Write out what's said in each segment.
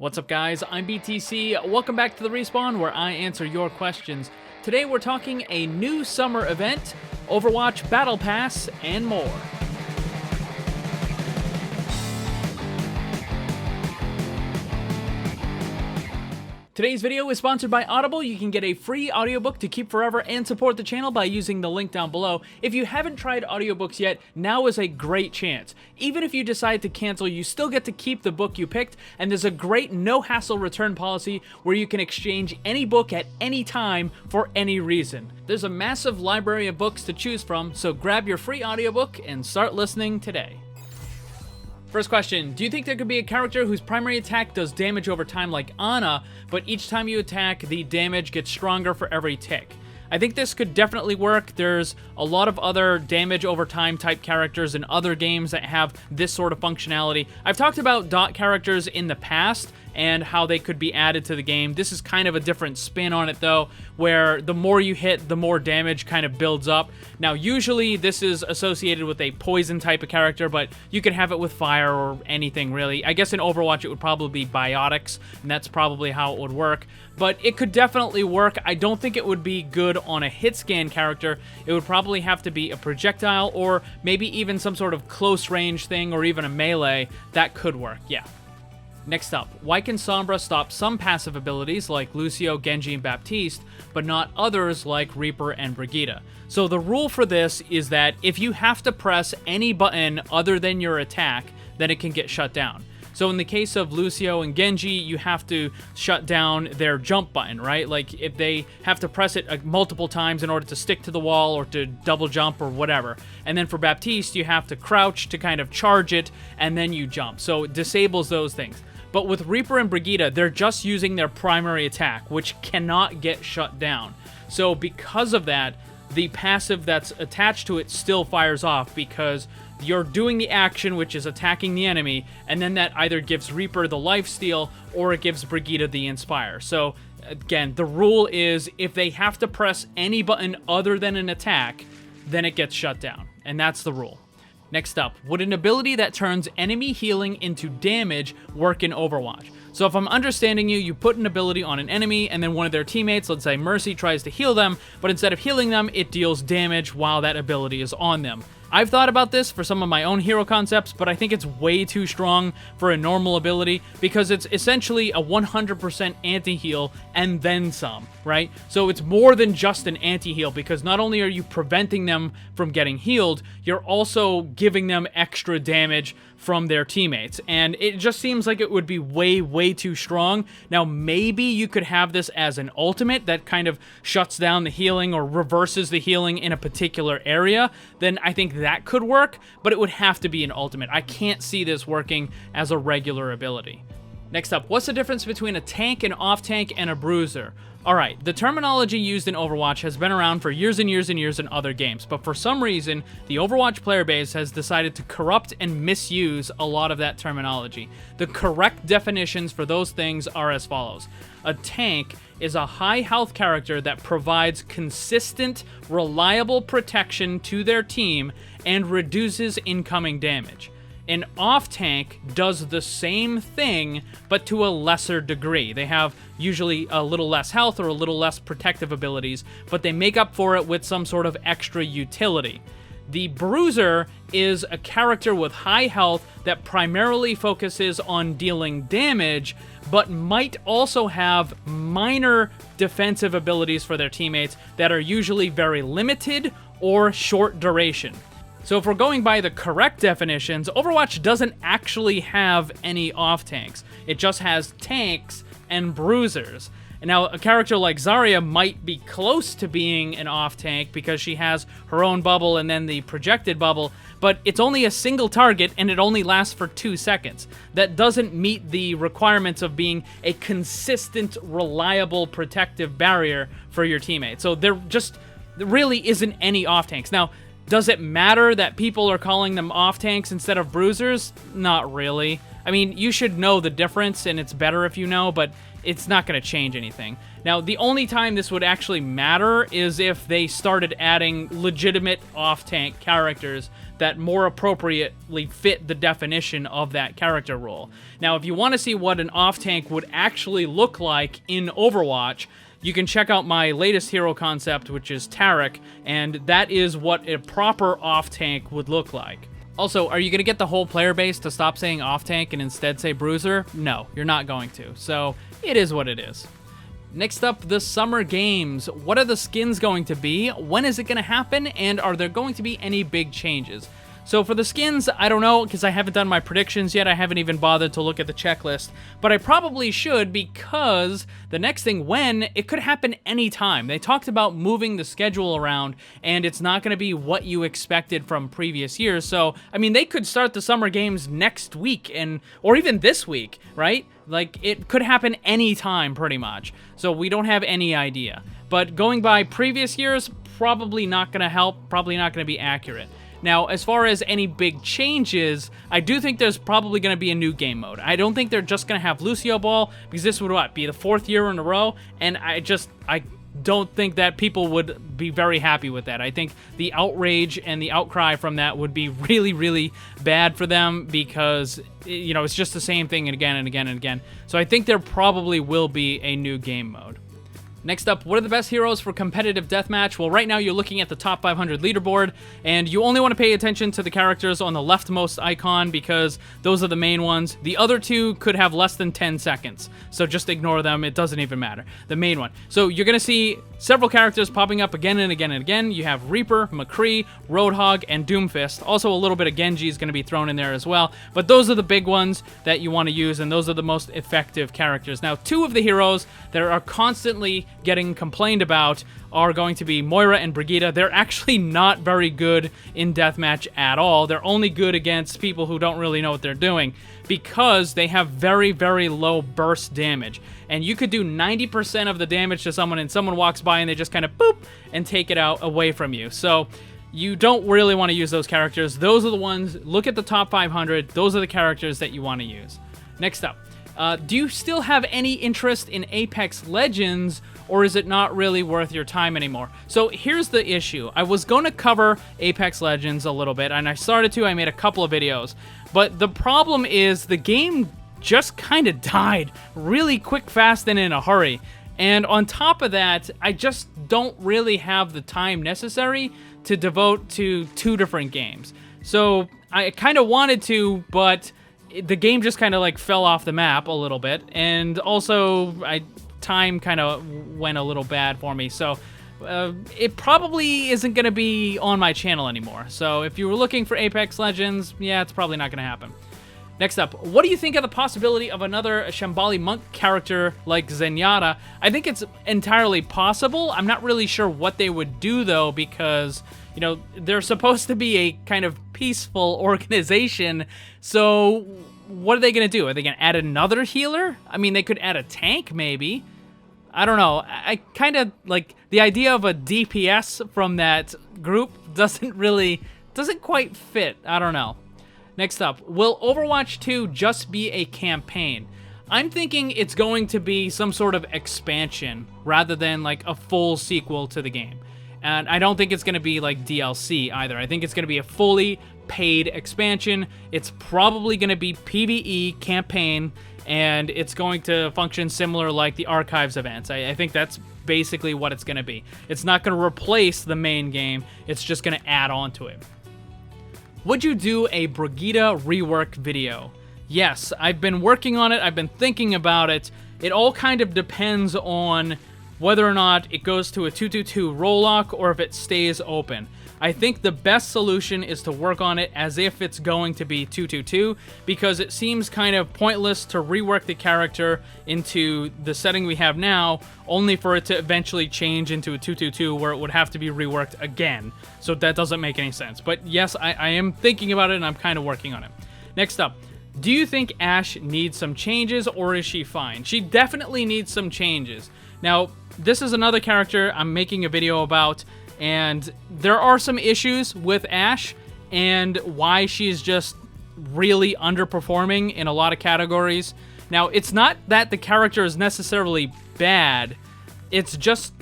What's up guys, I'm BTC, welcome back to the Respawn where I answer your questions. Today we're talking a new summer event, Overwatch Battle Pass, and more. Today's video is sponsored by Audible. You can get a free audiobook to keep forever and support the channel by using the link down below. If you haven't tried audiobooks yet, now is a great chance. Even if you decide to cancel, you still get to keep the book you picked, and there's a great no-hassle return policy where you can exchange any book at any time for any reason. There's a massive library of books to choose from, so grab your free audiobook and start listening today. First question, do you think there could be a character whose primary attack does damage over time like Ana, but each time you attack, the damage gets stronger for every tick? I think this could definitely work. There's a lot of other damage over time type characters in other games that have this sort of functionality. I've talked about dot characters in the past and how they could be added to the game. This is kind of a different spin on it though, where the more you hit, the more damage kind of builds up. Now usually this is associated with a poison type of character, but you can have it with fire or anything really. I guess in Overwatch it would probably be biotics, and that's probably how it would work. But it could definitely work. I don't think it would be good on a hit scan character. It would probably have to be a projectile or maybe even some sort of close range thing or even a melee. That could work, yeah. Next up, why can Sombra stop some passive abilities like Lucio, Genji, and Baptiste, but not others like Reaper and Brigitte? So the rule for this is that if you have to press any button other than your attack, then it can get shut down. So in the case of Lucio and Genji, you have to shut down their jump button, right? Like if they have to press it multiple times in order to stick to the wall or to double jump or whatever. And then for Baptiste, you have to crouch to kind of charge it and then you jump. So it disables those things. But with Reaper and Brigitte, they're just using their primary attack, which cannot get shut down. So because of that, the passive that's attached to it still fires off because you're doing the action, which is attacking the enemy, and then that either gives Reaper the lifesteal or it gives Brigitte the inspire. So again, the rule is if they have to press any button other than an attack, then it gets shut down. And that's the rule. Next up, would an ability that turns enemy healing into damage work in Overwatch? So if I'm understanding you, you put an ability on an enemy and then one of their teammates, let's say Mercy, tries to heal them, but instead of healing them, it deals damage while that ability is on them. I've thought about this for some of my own hero concepts, but I think it's way too strong for a normal ability because it's essentially a 100% anti-heal and then some, right? So it's more than just an anti-heal because not only are you preventing them from getting healed, you're also giving them extra damage from their teammates, and it just seems like it would be way too strong. Now maybe you could have this as an ultimate that kind of shuts down the healing or reverses the healing in a particular area, then I think that could work, but it would have to be an ultimate. I can't see this working as a regular ability. Next up, what's the difference between a tank, an off-tank, and a bruiser? Alright, the terminology used in Overwatch has been around for years and years and years in other games, but for some reason, the Overwatch player base has decided to corrupt and misuse a lot of that terminology. The correct definitions for those things are as follows. A tank is a high health character that provides consistent, reliable protection to their team and reduces incoming damage. An off-tank does the same thing, but to a lesser degree. They have usually a little less health or a little less protective abilities, but they make up for it with some sort of extra utility. The bruiser is a character with high health that primarily focuses on dealing damage, but might also have minor defensive abilities for their teammates that are usually very limited or short duration. So if we're going by the correct definitions, Overwatch doesn't actually have any off-tanks. It just has tanks and bruisers. And now a character like Zarya might be close to being an off-tank because she has her own bubble and then the projected bubble, but it's only a single target and it only lasts for 2 seconds. That doesn't meet the requirements of being a consistent, reliable, protective barrier for your teammates. So there really isn't any off-tanks. Now, does it matter that people are calling them off-tanks instead of bruisers? Not really. I mean, you should know the difference, and it's better if you know, but it's not going to change anything. Now, the only time this would actually matter is if they started adding legitimate off-tank characters that more appropriately fit the definition of that character role. Now, if you want to see what an off-tank would actually look like in Overwatch, you can check out my latest hero concept, which is Tarek, and that is what a proper off-tank would look like. Also, are you going to get the whole player base to stop saying off-tank and instead say bruiser? No, you're not going to. So, it is what it is. Next up, the Summer Games. What are the skins going to be? When is it going to happen? And are there going to be any big changes? So for the skins, I don't know, because I haven't done my predictions yet. I haven't even bothered to look at the checklist. But I probably should, because the next thing, when, it could happen anytime. They talked about moving the schedule around, and it's not going to be what you expected from previous years. So, I mean, they could start the Summer Games next week, or even this week, right? Like, it could happen anytime, pretty much. So we don't have any idea. But going by previous years, probably not going to help, probably not going to be accurate. Now, as far as any big changes, I do think there's probably going to be a new game mode. I don't think they're just going to have Lucio Ball, because this would, be the 4th year in a row, and I don't think that people would be very happy with that. I think the outrage and the outcry from that would be really, really bad for them, because, you know, it's just the same thing again and again and again. So I think there probably will be a new game mode. Next up, what are the best heroes for competitive deathmatch? Well, right now you're looking at the top 500 leaderboard, and you only want to pay attention to the characters on the leftmost icon because those are the main ones. The other two could have less than 10 seconds, so just ignore them. It doesn't even matter. The main one. So you're going to see several characters popping up again and again and again. You have Reaper, McCree, Roadhog, and Doomfist. Also, a little bit of Genji is going to be thrown in there as well, but those are the big ones that you want to use, and those are the most effective characters. Now, two of the heroes that are constantly getting complained about are going to be Moira and Brigitte. They're actually not very good in deathmatch at all. They're only good against people who don't really know what they're doing because they have very, very low burst damage. And you could do 90% of the damage to someone and someone walks by and they just kind of boop and take it out away from you. So you don't really want to use those characters. Those are the ones, look at the top 500. Those are the characters that you want to use. Next up. Do you still have any interest in Apex Legends, or is it not really worth your time anymore? So here's the issue. I was going to cover Apex Legends a little bit, and I started to. I made a couple of videos. But the problem is the game just kind of died really quick, fast, and in a hurry. And on top of that, I just don't really have the time necessary to devote to 2 different games. So I kind of wanted to, but the game just kind of like fell off the map a little bit, and also time kind of went a little bad for me, so it probably isn't going to be on my channel anymore. So if you were looking for Apex Legends, yeah, it's probably not going to happen. Next up, what do you think of the possibility of another Shambali monk character like Zenyatta? I think it's entirely possible. I'm not really sure what they would do, though, because, you know, they're supposed to be a kind of peaceful organization, so what are they going to do? Are they going to add another healer? I mean, they could add a tank, maybe. I don't know. I kind of, like, the idea of a DPS from that group doesn't quite fit. I don't know. Next up, will Overwatch 2 just be a campaign? I'm thinking it's going to be some sort of expansion rather than like a full sequel to the game. And I don't think it's going to be like DLC either. I think it's going to be a fully paid expansion. It's probably going to be PvE campaign, and it's going to function similar like the Archives events. I think that's basically what it's going to be. It's not going to replace the main game. It's just going to add on to it. Would you do a Brigitte rework video? Yes, I've been working on it. I've been thinking about it. It all kind of depends on whether or not it goes to a 2-2-2 roll lock or if it stays open. I think the best solution is to work on it as if it's going to be 2-2-2, because it seems kind of pointless to rework the character into the setting we have now, only for it to eventually change into a 2-2-2 where it would have to be reworked again. So that doesn't make any sense. But yes, I am thinking about it and I'm kind of working on it. Next up. Do you think Ashe needs some changes, or is she fine? She definitely needs some changes. Now, this is another character I'm making a video about, and there are some issues with Ashe and why she's just really underperforming in a lot of categories. Now, it's not that the character is necessarily bad, it's just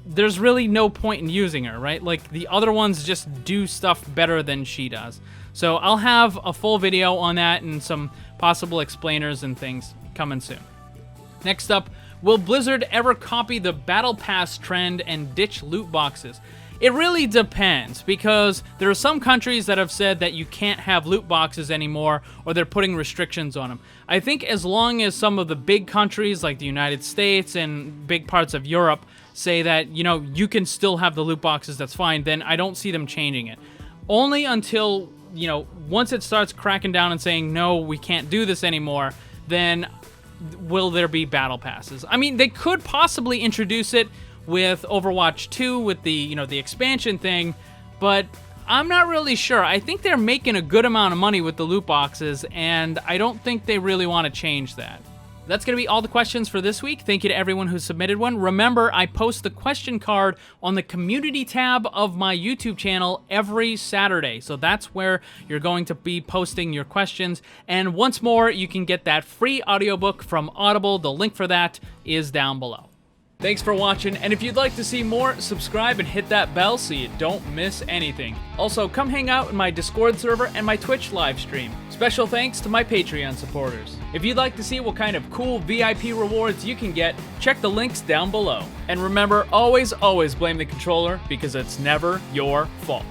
there's really no point in using her, right? Like, the other ones just do stuff better than she does. So I'll have a full video on that and some possible explainers and things coming soon. Next up, will Blizzard ever copy the Battle Pass trend and ditch loot boxes? It really depends, because there are some countries that have said that you can't have loot boxes anymore, or they're putting restrictions on them. I think as long as some of the big countries like the United States and big parts of Europe say that, you know, you can still have the loot boxes, that's fine, then I don't see them changing it. Only until, you know, once it starts cracking down and saying, no, we can't do this anymore, then will there be battle passes. I mean, they could possibly introduce it with Overwatch 2 with the, you know, the expansion thing, but I'm not really sure. I think they're making a good amount of money with the loot boxes, and I don't think they really want to change that. That's going to be all the questions for this week. Thank you to everyone who submitted one. Remember, I post the question card on the community tab of my YouTube channel every Saturday. So that's where you're going to be posting your questions. And once more, you can get that free audiobook from Audible. The link for that is down below. Thanks for watching, and if you'd like to see more, subscribe and hit that bell so you don't miss anything. Also, come hang out in my Discord server and my Twitch live stream. Special thanks to my Patreon supporters. If you'd like to see what kind of cool VIP rewards you can get, check the links down below. And remember, always blame the controller, because it's never your fault.